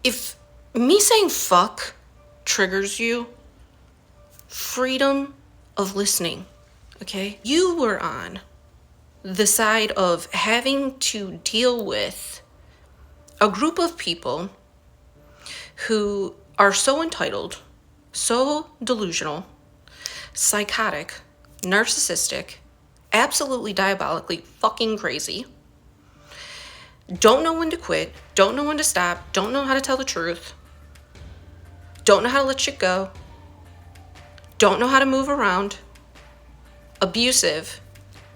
If me saying fuck triggers you, freedom of listening, okay? You were on the side of having to deal with a group of people who are so entitled, so delusional, psychotic, narcissistic, absolutely diabolically fucking crazy, don't know when to quit, don't know when to stop, don't know how to tell the truth, don't know how to let shit go, don't know how to move around, abusive.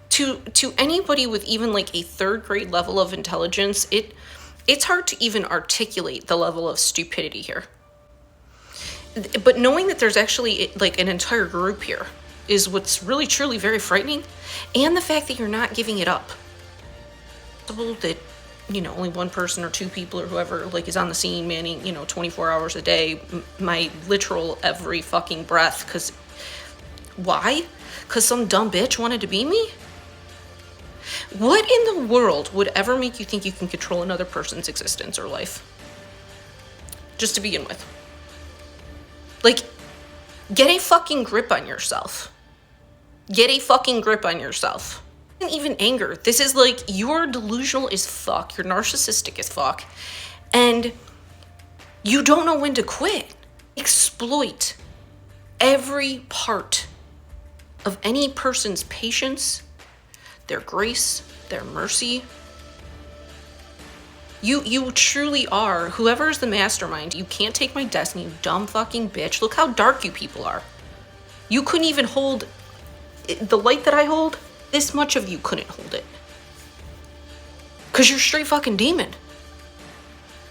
To anybody with even like a third grade level of intelligence, it's hard to even articulate the level of stupidity here. But knowing that there's actually like an entire group here is what's really truly very frightening, and the fact that you're not giving it up. That, you know, only one person or two people or whoever like is on the scene manning, 24 hours a day, my literal every fucking breath. Because why? Because some dumb bitch wanted to be me? What in the world would ever make you think you can control another person's existence or life? Just to begin with. Like, get a fucking grip on yourself. Get a fucking grip on yourself. And even anger. This is like, you're delusional as fuck. You're narcissistic as fuck. And you don't know when to quit. Exploit every part of any person's patience, their grace, their mercy. You truly are, whoever's the mastermind, you can't take my destiny, you dumb fucking bitch. Look how dark you people are. You couldn't even hold the light that I hold. This much of you couldn't hold it. Because you're straight fucking demon.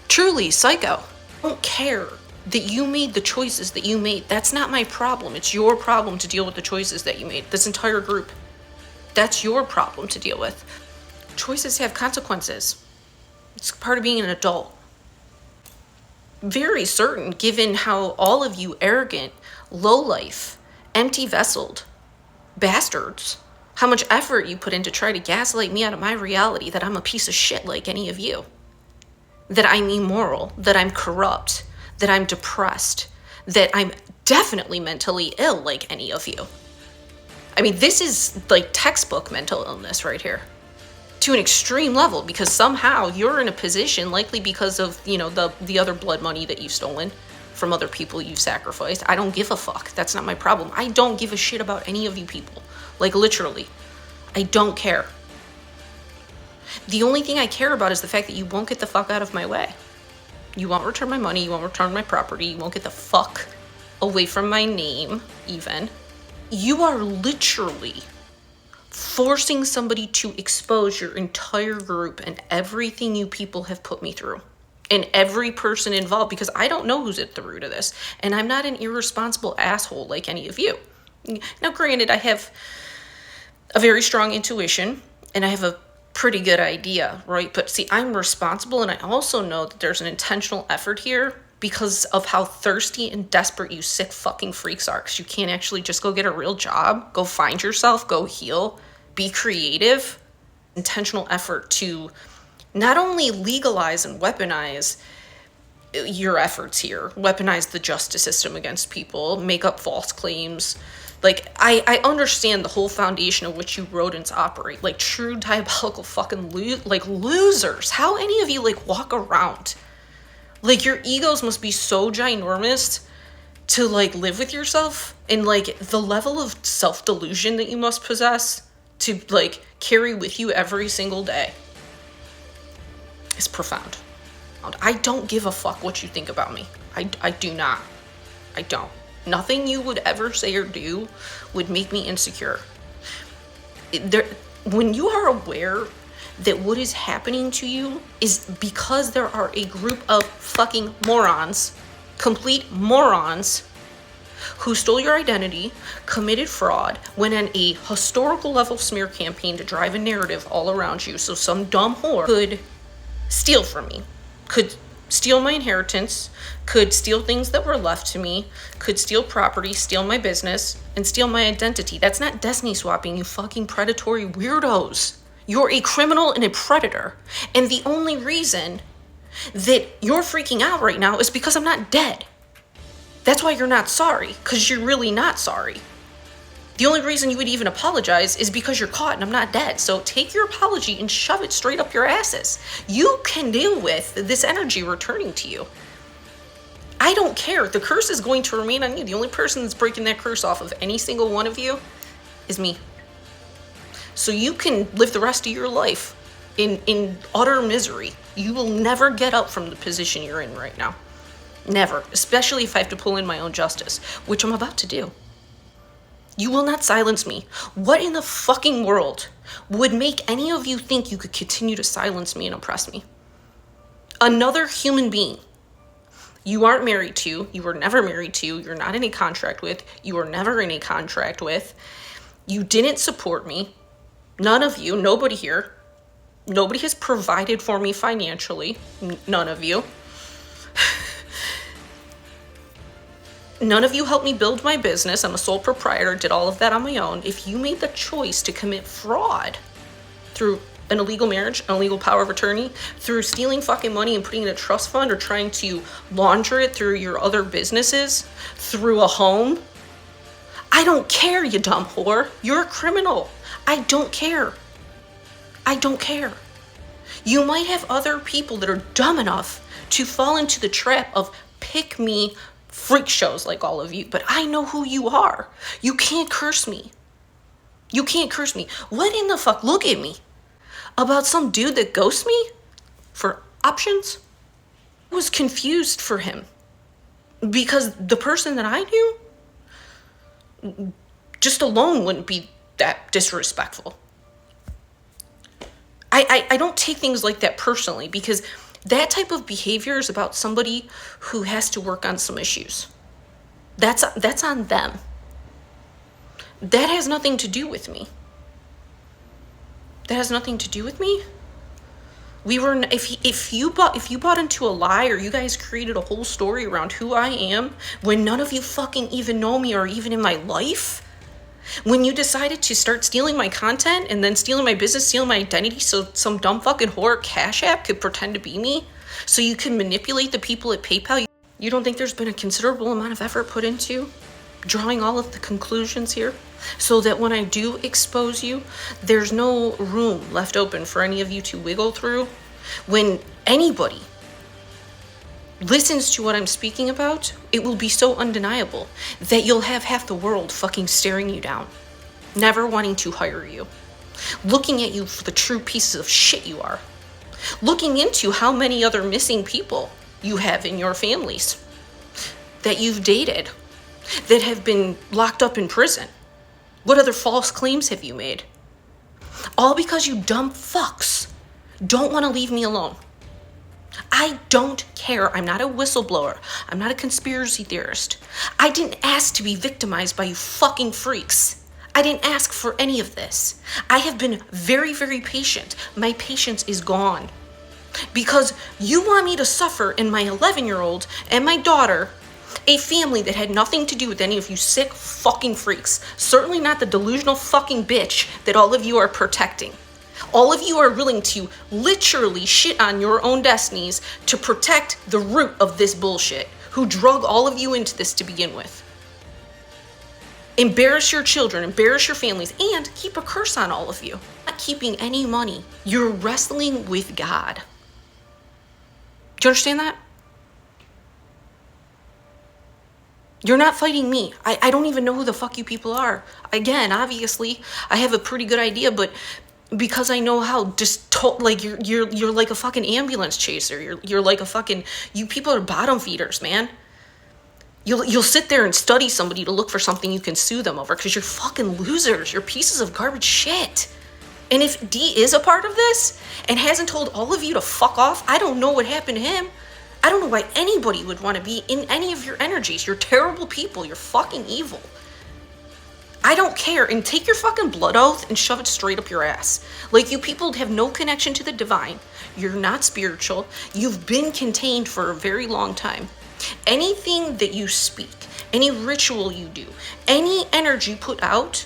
Truly, psycho. I don't care that you made the choices that you made. That's not my problem. It's your problem to deal with the choices that you made. This entire group. That's your problem to deal with. Choices have consequences. It's part of being an adult. Very certain, given how all of you arrogant, lowlife, empty-vesseled bastards, how much effort you put in to try to gaslight me out of my reality that I'm a piece of shit like any of you. That I'm immoral, that I'm corrupt, that I'm depressed, that I'm definitely mentally ill like any of you. I mean, this is like textbook mental illness right here. To an extreme level, because somehow you're in a position, likely because of, the other blood money that you've stolen from other people you've sacrificed. I don't give a fuck. That's not my problem. I don't give a shit about any of you people. Like, literally. I don't care. The only thing I care about is the fact that you won't get the fuck out of my way. You won't return my money. You won't return my property. You won't get the fuck away from my name, even. You are literally forcing somebody to expose your entire group and everything you people have put me through. And every person involved, because I don't know who's at the root of this. And I'm not an irresponsible asshole like any of you. Now, granted, I have a very strong intuition, and I have a pretty good idea, right? But see, I'm responsible, and I also know that there's an intentional effort here because of how thirsty and desperate you sick fucking freaks are. Because you can't actually just go get a real job, go find yourself, go heal, be creative. Intentional effort to not only legalize and weaponize your efforts here, weaponize the justice system against people, make up false claims. Like, I understand the whole foundation of which you rodents operate. Like, true diabolical fucking losers. How any of you, walk around? Like, your egos must be so ginormous to, live with yourself. And, the level of self-delusion that you must possess to, carry with you every single day is profound. I don't give a fuck what you think about me. I do not. I don't. Nothing you would ever say or do would make me insecure. When you are aware that what is happening to you is because there are a group of fucking morons, complete morons, who stole your identity, committed fraud, went on a historical level smear campaign to drive a narrative all around you so some dumb whore could steal from me, could steal my inheritance, could steal things that were left to me, could steal property, steal my business, and steal my identity. That's not destiny swapping, you fucking predatory weirdos. You're a criminal and a predator. And the only reason that you're freaking out right now is because I'm not dead. That's why you're not sorry, because you're really not sorry. The only reason you would even apologize is because you're caught and I'm not dead. So take your apology and shove it straight up your asses. You can deal with this energy returning to you. I don't care. The curse is going to remain on you. The only person that's breaking that curse off of any single one of you is me. So you can live the rest of your life in utter misery. You will never get up from the position you're in right now. Never. Especially if I have to pull in my own justice, which I'm about to do. You will not silence me. What in the fucking world would make any of you think you could continue to silence me and oppress me? Another human being you aren't married to, you were never married to, you're not in a contract with, you were never in a contract with, you didn't support me, none of you, nobody here, nobody has provided for me financially, none of you. None of you helped me build my business. I'm a sole proprietor, did all of that on my own. If you made the choice to commit fraud through an illegal marriage, an illegal power of attorney, through stealing fucking money and putting it in a trust fund or trying to launder it through your other businesses, through a home, I don't care, you dumb whore. You're a criminal. I don't care. I don't care. You might have other people that are dumb enough to fall into the trap of pick me freak shows like all of you, but I know who you are. You can't curse me. You can't curse me. What in the fuck? Look at me. About some dude that ghosts me for options? I was confused for him because the person that I knew just alone wouldn't be that disrespectful. I don't take things like that personally because that type of behavior is about somebody who has to work on some issues. That's on them. That has nothing to do with me. That has nothing to do with me. We were if you bought into a lie or you guys created a whole story around who I am when none of you fucking even know me or even in my life. When you decided to start stealing my content and then stealing my business, stealing my identity so some dumb fucking whore Cash App could pretend to be me so you can manipulate the people at PayPal, you don't think there's been a considerable amount of effort put into drawing all of the conclusions here so that when I do expose you, there's no room left open for any of you to wiggle through? When anybody listens to what I'm speaking about, it will be so undeniable that you'll have half the world fucking staring you down, never wanting to hire you, looking at you for the true pieces of shit you are, looking into how many other missing people you have in your families that you've dated that have been locked up in prison. What other false claims have you made? All because you dumb fucks don't want to leave me alone. I don't care. I'm not a whistleblower. I'm not a conspiracy theorist. I didn't ask to be victimized by you fucking freaks. I didn't ask for any of this. I have been very, very patient. My patience is gone. Because you want me to suffer in my 11-year-old and my daughter, a family that had nothing to do with any of you sick fucking freaks. Certainly not the delusional fucking bitch that all of you are protecting. All of you are willing to literally shit on your own destinies to protect the root of this bullshit, who drug all of you into this to begin with. Embarrass your children, embarrass your families, and keep a curse on all of you. Not keeping any money. You're wrestling with God. Do you understand that? You're not fighting me. I don't even know who the fuck you people are. Again, obviously, I have a pretty good idea, but because I know how like you're like a fucking ambulance chaser. You're like a fucking, you people are bottom feeders, man. You'll sit there and study somebody to look for something you can sue them over because you're fucking losers. You're pieces of garbage shit. And if D is a part of this and hasn't told all of you to fuck off, I don't know what happened to him. I don't know why anybody would want to be in any of your energies. You're terrible people. You're fucking evil. I don't care. And take your fucking blood oath and shove it straight up your ass. Like, you people have no connection to the divine. You're not spiritual. You've been contained for a very long time. Anything that you speak, any ritual you do, any energy put out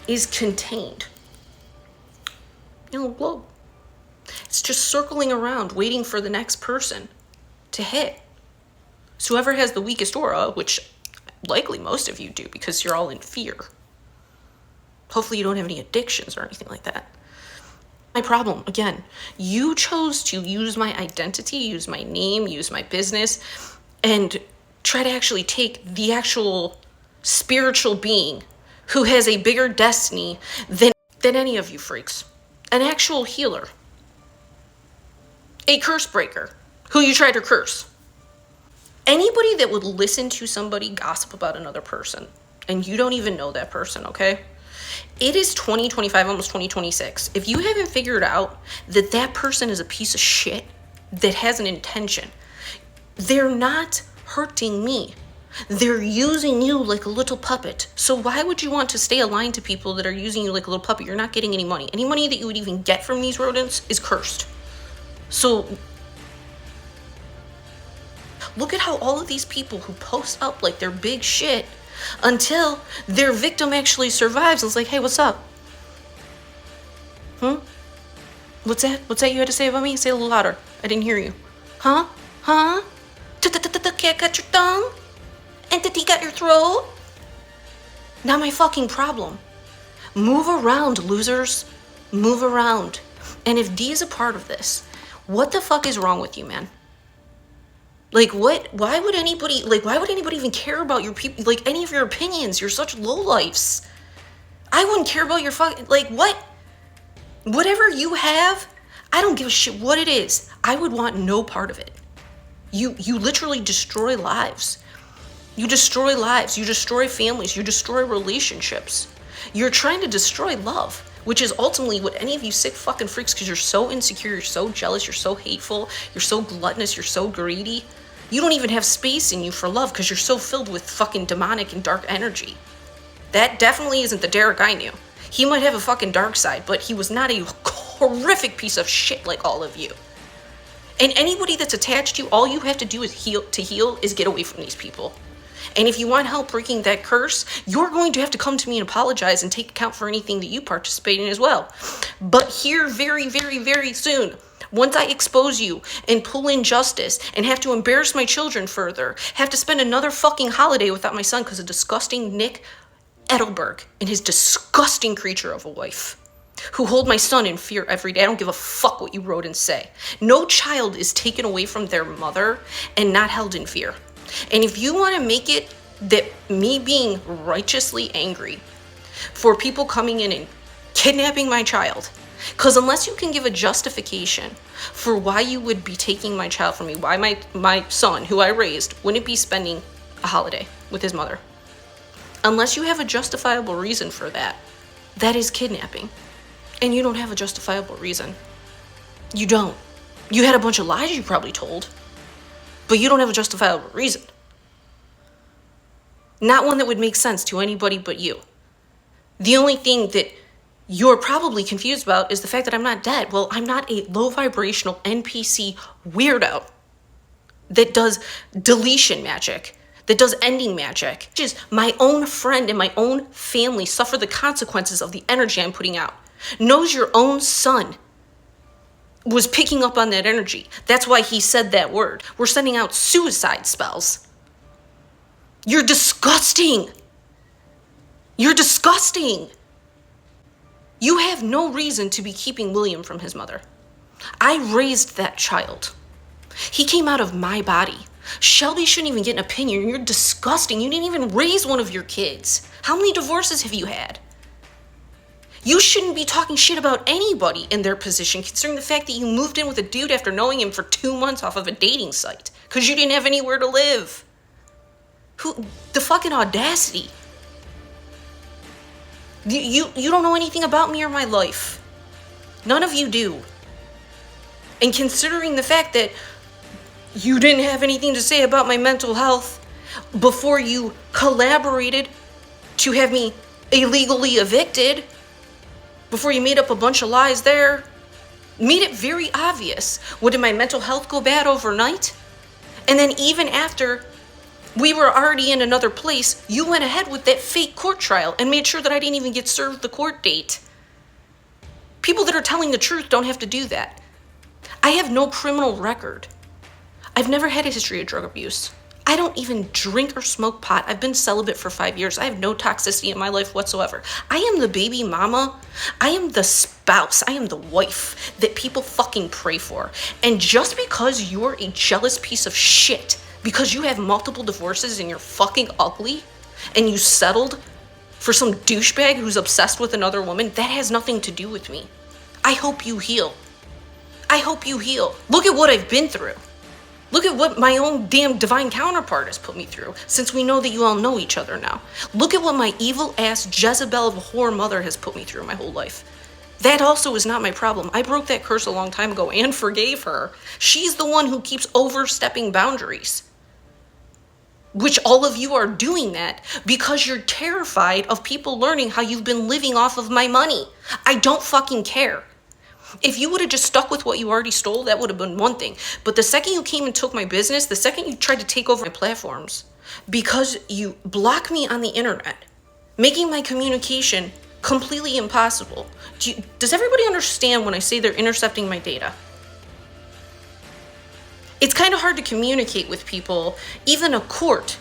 is contained in a globe. It's just circling around, waiting for the next person to hit. So whoever has the weakest aura, which likely most of you do because you're all in fear. Hopefully you don't have any addictions or anything like that. My problem, again, you chose to use my identity, use my name, use my business, and try to actually take the actual spiritual being who has a bigger destiny than any of you freaks. An actual healer. A curse breaker who you tried to curse. Anybody that would listen to somebody gossip about another person, and you don't even know that person, okay? It is 2025, almost 2026. If you haven't figured out that that person is a piece of shit that has an intention, they're not hurting me. They're using you like a little puppet. So why would you want to stay aligned to people that are using you like a little puppet? You're not getting any money. Any money that you would even get from these rodents is cursed. So look at how all of these people who post up like they're big shit until their victim actually survives and is like, hey, what's up? What's that? What's that you had to say about me? Say it a little louder. I didn't hear you. Huh? Cat got your tongue? Entity got your throat? Not my fucking problem. Move around, losers. Move around. And if D is a part of this, what the fuck is wrong with you, man? Like, what? Why would anybody even care about your people, like, any of your opinions? You're such lowlifes. I wouldn't care about your fucking, like, what? Whatever you have, I don't give a shit what it is. I would want no part of it. You literally destroy lives. You destroy lives. You destroy families. You destroy relationships. You're trying to destroy love, which is ultimately what any of you sick fucking freaks, because you're so insecure, you're so jealous, you're so hateful, you're so gluttonous, you're so greedy. You don't even have space in you for love because you're so filled with fucking demonic and dark energy. That definitely isn't the Derek I knew. He might have a fucking dark side, but he was not a horrific piece of shit like all of you. And anybody that's attached to you, all you have to do is heal is get away from these people. And if you want help breaking that curse, you're going to have to come to me and apologize and take account for anything that you participate in as well. But here very, very, very soon, once I expose you and pull in justice and have to embarrass my children further, have to spend another fucking holiday without my son because of disgusting Nick Edelberg and his disgusting creature of a wife, who hold my son in fear every day. I don't give a fuck what you wrote and say. No child is taken away from their mother and not held in fear. And if you want to make it that me being righteously angry for people coming in and kidnapping my child, because unless you can give a justification for why you would be taking my child from me, why my son, who I raised, wouldn't be spending a holiday with his mother, unless you have a justifiable reason for that, that is kidnapping. And you don't have a justifiable reason. You don't. You had a bunch of lies you probably told, but you don't have a justifiable reason. Not one that would make sense to anybody but you. The only thing that you're probably confused about is the fact that I'm not dead. Well, I'm not a low vibrational NPC weirdo that does deletion magic, that does ending magic. Which is my own friend and my own family suffer the consequences of the energy I'm putting out. Knows your own son was picking up on that energy. That's why he said that word. We're sending out suicide spells. You're disgusting. You're disgusting. You have no reason to be keeping William from his mother. I raised that child. He came out of my body. Shelby shouldn't even get an opinion. You're disgusting. You didn't even raise one of your kids. How many divorces have you had? You shouldn't be talking shit about anybody in their position, considering the fact that you moved in with a dude after knowing him for 2 months off of a dating site because you didn't have anywhere to live. The fucking audacity. You don't know anything about me or my life. None of you do. And considering the fact that you didn't have anything to say about my mental health before you collaborated to have me illegally evicted, before you made up a bunch of lies there, made it very obvious. Well, did my mental health go bad overnight? And then even after we were already in another place, you went ahead with that fake court trial and made sure that I didn't even get served the court date. People that are telling the truth don't have to do that. I have no criminal record. I've never had a history of drug abuse. I don't even drink or smoke pot. I've been celibate for 5 years. I have no toxicity in my life whatsoever. I am the baby mama. I am the spouse. I am the wife that people fucking pray for. And just because you're a jealous piece of shit, because you have multiple divorces and you're fucking ugly, and you settled for some douchebag who's obsessed with another woman, that has nothing to do with me. I hope you heal. I hope you heal. Look at what I've been through. Look at what my own damn divine counterpart has put me through, since we know that you all know each other now. Look at what my evil ass Jezebel of a whore mother has put me through my whole life. That also is not my problem. I broke that curse a long time ago and forgave her. She's the one who keeps overstepping boundaries. Which all of you are doing that because you're terrified of people learning how you've been living off of my money. I don't fucking care. If you would have just stuck with what you already stole, that would have been one thing. But the second you came and took my business, the second you tried to take over my platforms, because you block me on the internet, making my communication completely impossible. Does everybody understand when I say they're intercepting my data? It's kind of hard to communicate with people, even a court,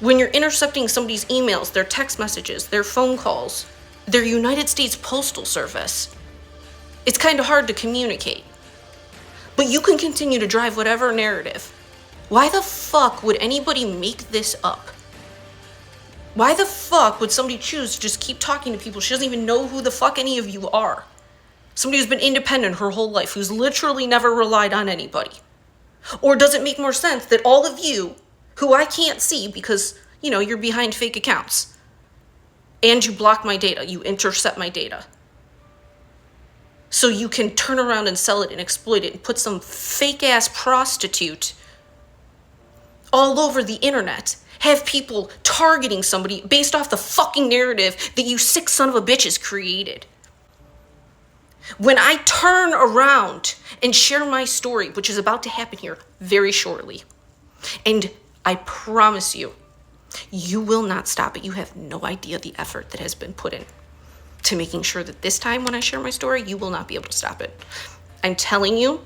when you're intercepting somebody's emails, their text messages, their phone calls, their United States Postal Service. It's kind of hard to communicate. But you can continue to drive whatever narrative. Why the fuck would anybody make this up? Why the fuck would somebody choose to just keep talking to people? She doesn't even know who the fuck any of you are. Somebody who's been independent her whole life, who's literally never relied on anybody. Or does it make more sense that all of you, who I can't see because, you're behind fake accounts, and you block my data, you intercept my data, so you can turn around and sell it and exploit it and put some fake ass prostitute all over the internet, have people targeting somebody based off the fucking narrative that you sick son of a bitches created. When I turn around and share my story, which is about to happen here very shortly, and I promise you, you will not stop it. You have no idea the effort that has been put in to making sure that this time when I share my story, you will not be able to stop it. I'm telling you,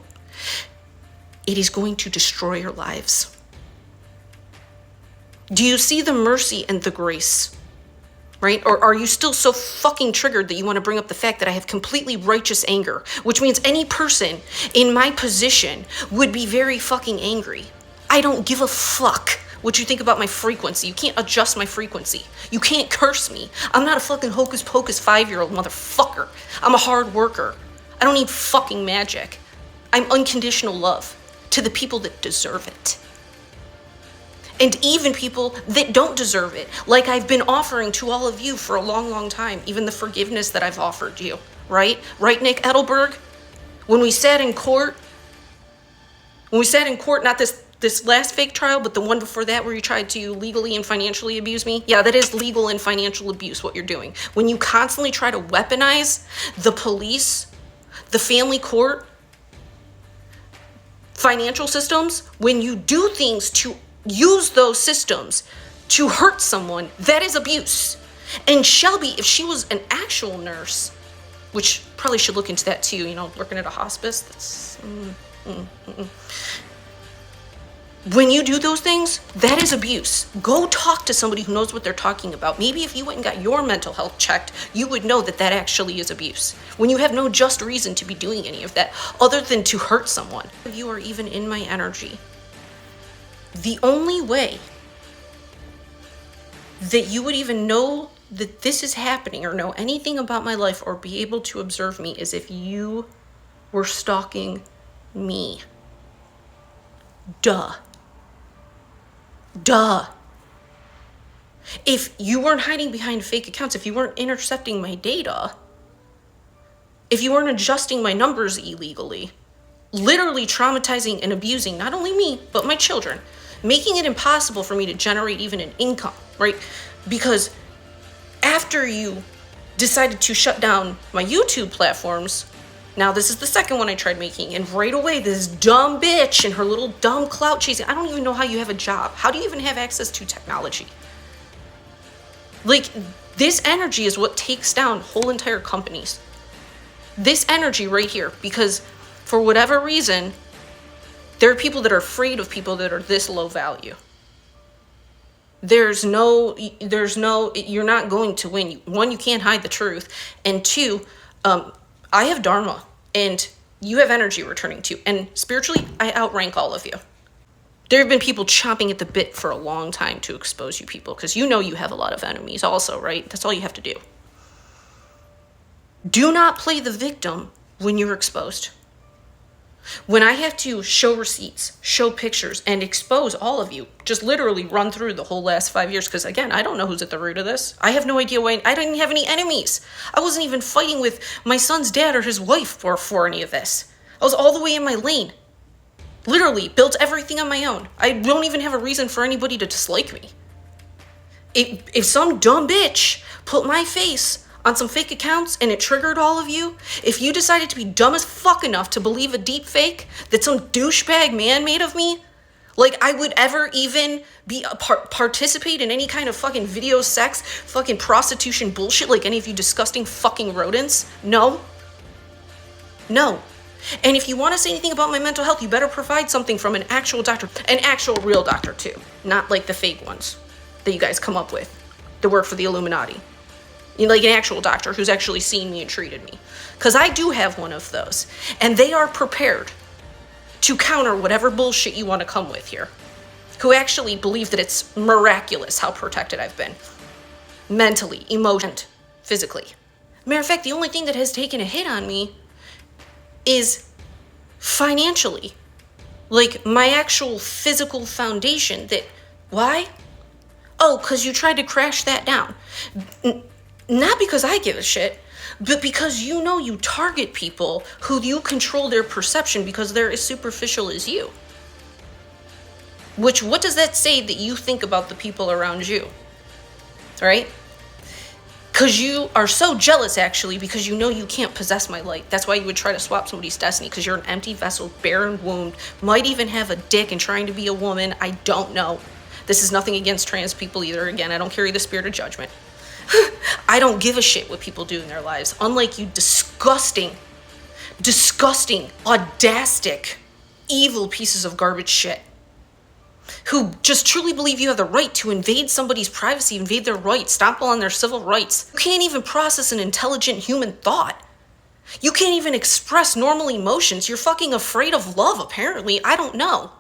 it is going to destroy your lives. Do you see the mercy and the grace? Right? Or are you still so fucking triggered that you want to bring up the fact that I have completely righteous anger, which means any person in my position would be very fucking angry. I don't give a fuck what you think about my frequency. You can't adjust my frequency. You can't curse me. I'm not a fucking hocus pocus 5-year-old motherfucker. I'm a hard worker. I don't need fucking magic. I'm unconditional love to the people that deserve it. And even people that don't deserve it, like I've been offering to all of you for a long, long time, even the forgiveness that I've offered you, right? Right, Nick Edelberg? When we sat in court, not this last fake trial, but the one before that where you tried to legally and financially abuse me. Yeah, that is legal and financial abuse, what you're doing. When you constantly try to weaponize the police, the family court, financial systems, when you do things to use those systems to hurt someone, that is abuse. And Shelby, if she was an actual nurse, which probably should look into that too, working at a hospice, that's... When you do those things, that is abuse. Go talk to somebody who knows what they're talking about. Maybe if you went and got your mental health checked, you would know that that actually is abuse. When you have no just reason to be doing any of that other than to hurt someone. If you are even in my energy, the only way that you would even know that this is happening or know anything about my life or be able to observe me is if you were stalking me. Duh. If you weren't hiding behind fake accounts, if you weren't intercepting my data, if you weren't adjusting my numbers illegally, literally traumatizing and abusing not only me, but my children, making it impossible for me to generate even an income, right? Because after you decided to shut down my YouTube platforms, now this is the second one I tried making, and right away this dumb bitch and her little dumb clout chasing. I don't even know how you have a job. How do you even have access to technology? Like, this energy is what takes down whole entire companies. This energy right here, because for whatever reason, there are people that are afraid of people that are this low value. You're not going to win. One, you can't hide the truth. And two, I have dharma and you have energy returning to you. And spiritually, I outrank all of you. There have been people chomping at the bit for a long time to expose you people, because you know you have a lot of enemies also, right? That's all you have to do. Do not play the victim when you're exposed. When I have to show receipts, show pictures, and expose all of you, just literally run through the whole last 5 years, because again, I don't know who's at the root of this. I have no idea why. I didn't have any enemies. I wasn't even fighting with my son's dad or his wife for any of this. I was all the way in my lane. Literally built everything on my own. I don't even have a reason for anybody to dislike me. If some dumb bitch put my face on some fake accounts and it triggered all of you, if you decided to be dumb as fuck enough to believe a deep fake that some douchebag man made of me, like I would ever even be participate in any kind of fucking video sex, fucking prostitution bullshit like any of you disgusting fucking rodents, no. And if you want to say anything about my mental health, you better provide something from an actual doctor, an actual real doctor too, not like the fake ones that you guys come up with that work for the Illuminati. You know, like an actual doctor who's actually seen me and treated me. Because I do have one of those. And they are prepared to counter whatever bullshit you want to come with here. Who actually believe that it's miraculous how protected I've been. Mentally, emotionally, physically. Matter of fact, the only thing that has taken a hit on me is financially. Like my actual physical foundation that, why? Oh, because you tried to crash that down. Not because I give a shit, but because you know you target people who you control their perception because they're as superficial as you. Which, what does that say that you think about the people around you? Right? Because you are so jealous, actually, because you know you can't possess my light. That's why you would try to swap somebody's destiny, because you're an empty vessel, barren womb, might even have a dick and trying to be a woman. I don't know. This is nothing against trans people either. Again, I don't carry the spirit of judgment. I don't give a shit what people do in their lives. Unlike you disgusting, audastic, evil pieces of garbage shit. Who just truly believe you have the right to invade somebody's privacy, invade their rights, stomp on their civil rights. You can't even process an intelligent human thought. You can't even express normal emotions. You're fucking afraid of love, apparently. I don't know.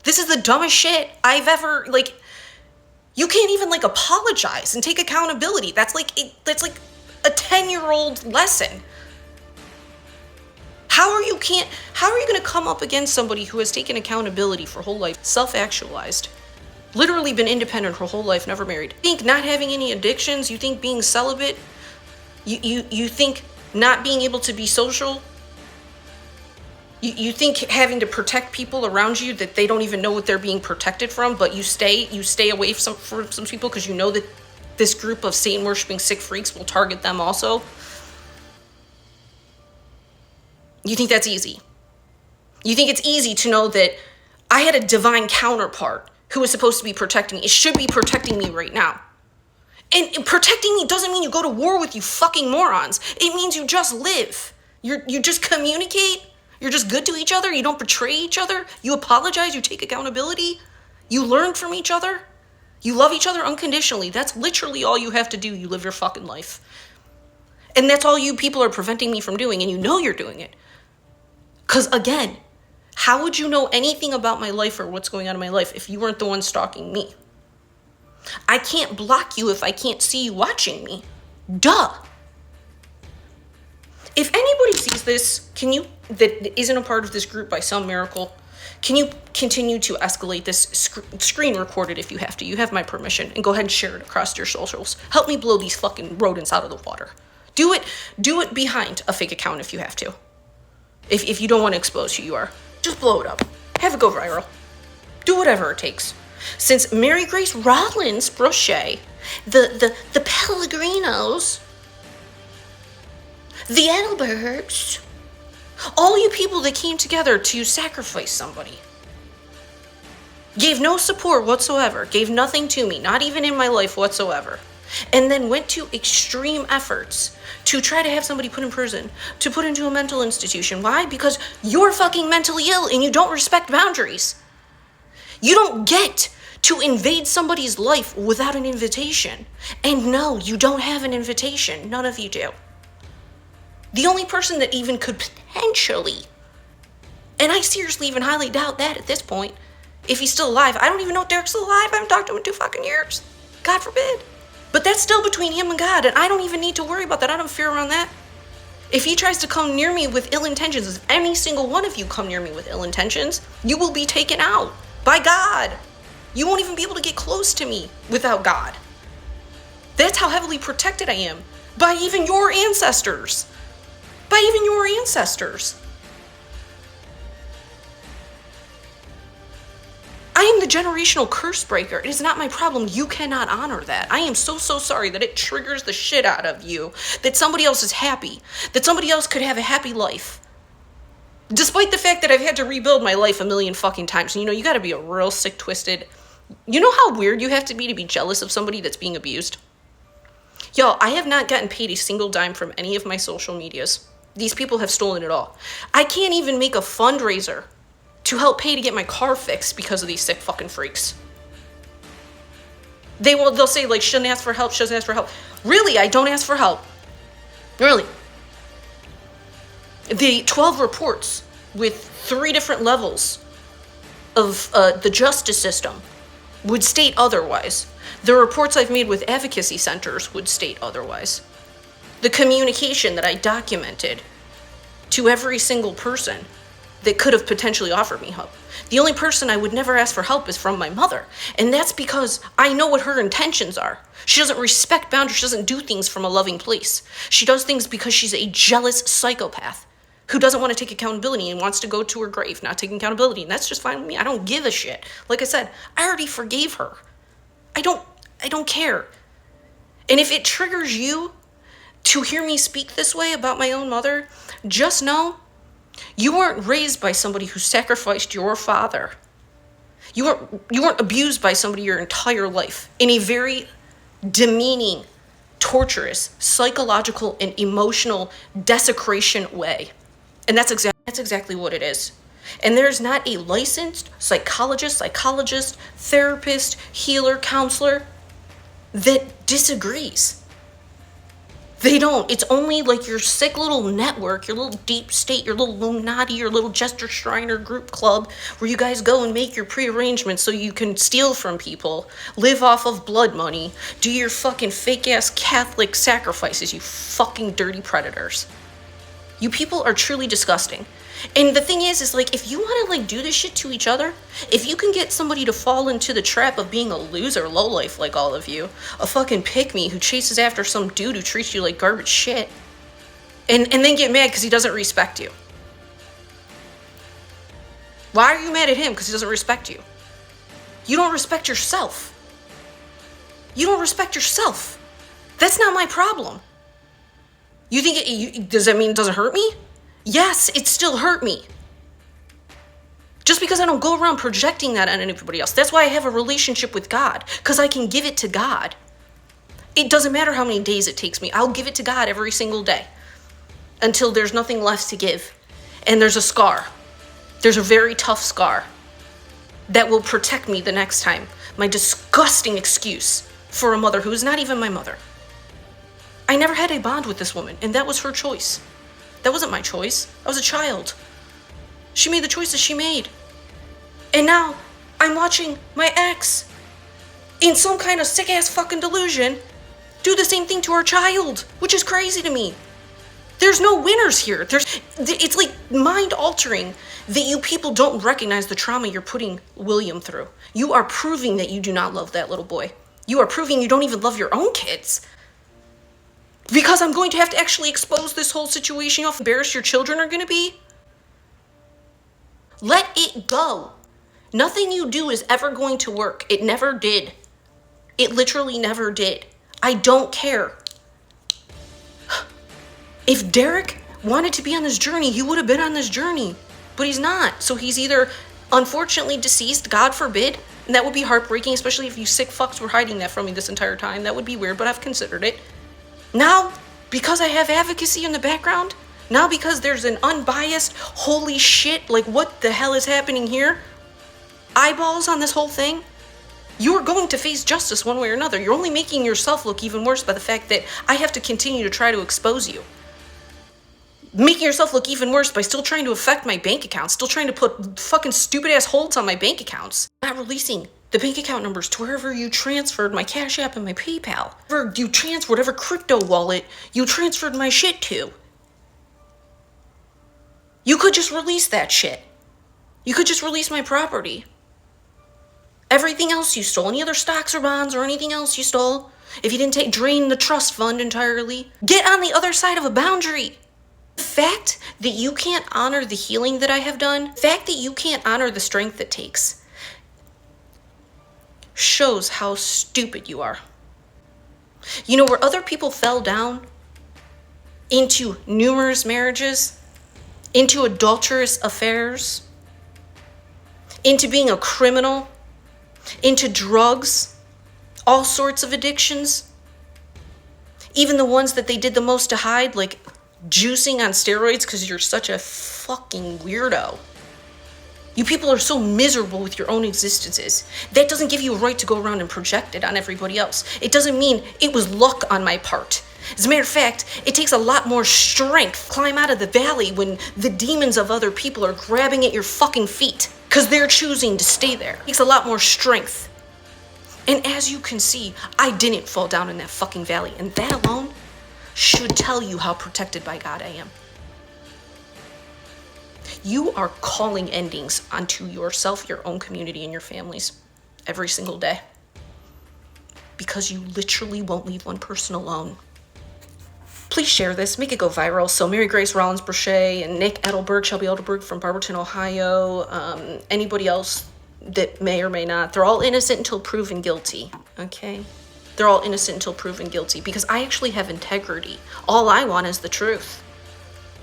This is the dumbest shit I've ever, like... You can't even, like, apologize and take accountability. That's like a 10-year-old lesson. How are you going to come up against somebody who has taken accountability for whole life, self-actualized, literally been independent her whole life, never married? You think not having any addictions, you think being celibate, you think not being able to be social, you think having to protect people around you that they don't even know what they're being protected from, but you stay away from some people because you know that this group of Satan-worshipping sick freaks will target them also? You think that's easy? You think it's easy to know that I had a divine counterpart who was supposed to be protecting me? It should be protecting me right now. And protecting me doesn't mean you go to war with, you fucking morons. It means you just live. You just communicate. You're just good to each other. You don't betray each other. You apologize. You take accountability. You learn from each other. You love each other unconditionally. That's literally all you have to do. You live your fucking life. And that's all you people are preventing me from doing. And you know you're doing it. Because again, how would you know anything about my life or what's going on in my life if you weren't the one stalking me? I can't block you if I can't see you watching me. Duh. If anybody sees this, that isn't a part of this group by some miracle, can you continue to escalate this, screen record it if you have to? You have my permission, and go ahead and share it across your socials. Help me blow these fucking rodents out of the water. Do it behind a fake account if you have to. If you don't want to expose who you are, just blow it up. Have it go viral. Do whatever it takes. Since Mary Grace Rollins Brochet, the Pellegrinos, the Edelbergs, all you people that came together to sacrifice somebody, gave no support whatsoever, gave nothing to me, not even in my life whatsoever. and then went to extreme efforts to try to have somebody put in prison, to put into a mental institution. Why? Because you're fucking mentally ill and you don't respect boundaries. You don't get to invade somebody's life without an invitation. And no, you don't have an invitation. None of you do. The only person that even could potentially, and I seriously even highly doubt that at this point, if he's still alive. I don't even know if Derek's still alive. I haven't talked to him in 2 fucking years. God forbid. But that's still between him and God, and I don't even need to worry about that. I don't fear around that. If he tries to come near me with ill intentions, if any single one of you come near me with ill intentions, you will be taken out by God. You won't even be able to get close to me without God. That's how heavily protected I am by even your ancestors. By even your ancestors. I am the generational curse breaker. It is not my problem. You cannot honor that. I am so sorry that it triggers the shit out of you that somebody else is happy, that somebody else could have a happy life. Despite the fact that I've had to rebuild my life a million fucking times. You know, you gotta be a real sick, twisted. You know how weird you have to be jealous of somebody that's being abused? Y'all, I have not gotten paid a single dime from any of my social medias. These people have stolen it all. I can't even make a fundraiser to help pay to get my car fixed because of these sick fucking freaks. They'll say, like, shouldn't ask for help, shouldn't ask for help. Really, I don't ask for help. Really. The 12 reports with 3 different levels of the justice system would state otherwise. The reports I've made with advocacy centers would state otherwise. The communication that I documented to every single person that could have potentially offered me help. The only person I would never ask for help is from my mother. And that's because I know what her intentions are. She doesn't respect boundaries. She doesn't do things from a loving place. She does things because she's a jealous psychopath who doesn't want to take accountability and wants to go to her grave not taking accountability. And that's just fine with me. I don't give a shit. Like I said, I already forgave her. I don't care. And if it triggers you to hear me speak this way about my own mother, just know you weren't raised by somebody who sacrificed your father. You weren't abused by somebody your entire life in a very demeaning, torturous, psychological, and emotional desecration way. And that's exactly what it is. And there's not a licensed psychologist, therapist, healer, counselor that disagrees. They don't. It's only like your sick little network, your little deep state, your little Illuminati, your little Jester Shriner group club where you guys go and make your prearrangements so you can steal from people, live off of blood money, do your fucking fake-ass Catholic sacrifices, you fucking dirty predators. You people are truly disgusting. And the thing is like, if you want to like do this shit to each other, if you can get somebody to fall into the trap of being a loser lowlife like all of you, a fucking pick-me who chases after some dude who treats you like garbage shit, and then get mad because he doesn't respect you. Why are you mad at him? Because he doesn't respect you. You don't respect yourself. You don't respect yourself. That's not my problem. You think does that mean it doesn't hurt me? Yes, it still hurt me. Just because I don't go around projecting that on anybody else. That's why I have a relationship with God, because I can give it to God. It doesn't matter how many days it takes me. I'll give it to God every single day until there's nothing left to give. And there's a scar. There's a very tough scar that will protect me the next time. My disgusting excuse for a mother who is not even my mother. I never had a bond with this woman, and that was her choice. That wasn't my choice. I was a child. She made the choices she made. And now I'm watching my ex, in some kind of sick-ass fucking delusion, do the same thing to our child, which is crazy to me. There's no winners here. It's like mind-altering that you people don't recognize the trauma you're putting William through. You are proving that you do not love that little boy. You are proving you don't even love your own kids. Because I'm going to have to actually expose this whole situation. How embarrassed your children are going to be. Let it go. Nothing you do is ever going to work. It never did. It literally never did. I don't care. If Derek wanted to be on this journey, he would have been on this journey. But he's not. So he's either unfortunately deceased, God forbid, And that would be heartbreaking, especially if you sick fucks were hiding that from me this entire time. That would be weird, but I've considered it. Now, because I have advocacy in the background, now because there's an unbiased, holy shit, like what the hell is happening here? Eyeballs on this whole thing. You're going to face justice one way or another. You're only making yourself look even worse by the fact that I have to continue to try to expose you. Making yourself look even worse by still trying to affect my bank account, still trying to put fucking stupid ass holds on my bank accounts. Not releasing the bank account numbers to wherever you transferred my Cash App and my PayPal. Wherever you transferred, whatever crypto wallet you transferred my shit to. You could just release that shit. You could just release my property. Everything else you stole, any other stocks or bonds or anything else you stole, if you didn't drain the trust fund entirely, get on the other side of a boundary. The fact that you can't honor the healing that I have done, the fact that you can't honor the strength it takes, shows how stupid you are. You know, where other people fell down into numerous marriages, into adulterous affairs, into being a criminal, into drugs, all sorts of addictions, even the ones that they did the most to hide, like juicing on steroids because you're such a fucking weirdo. You people are so miserable with your own existences. That doesn't give you a right to go around and project it on everybody else. It doesn't mean it was luck on my part. As a matter of fact, it takes a lot more strength to climb out of the valley when the demons of other people are grabbing at your fucking feet because they're choosing to stay there. It takes a lot more strength. And as you can see, I didn't fall down in that fucking valley, and that alone should tell you how protected by God I am. You are calling endings onto yourself, your own community, and your families every single day because you literally won't leave one person alone. Please share this, make it go viral so Mary Grace Rollins Brochet and Nick Edelberg, Shelby Edelberg from Barberton, Ohio, anybody else that may or may not, they're all innocent until proven guilty, okay? They're all innocent until proven guilty because I actually have integrity. All I want is the truth.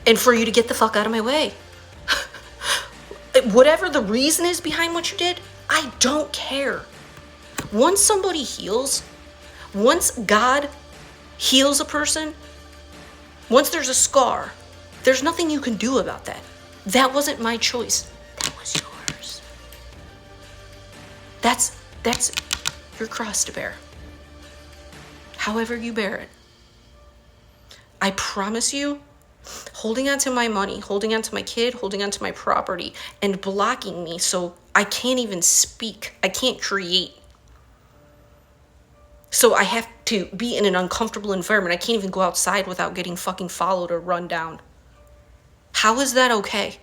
And for you to get the fuck out of my way. Whatever the reason is behind what you did, I don't care. Once somebody heals, once God heals a person, once there's a scar, there's nothing you can do about that. That wasn't my choice. That was yours. That's your cross to bear. However you bear it. I promise you, holding on to my money, holding on to my kid, holding on to my property, and blocking me so I can't even speak. I can't create. So I have to be in an uncomfortable environment. I can't even go outside without getting fucking followed or run down. How is that okay?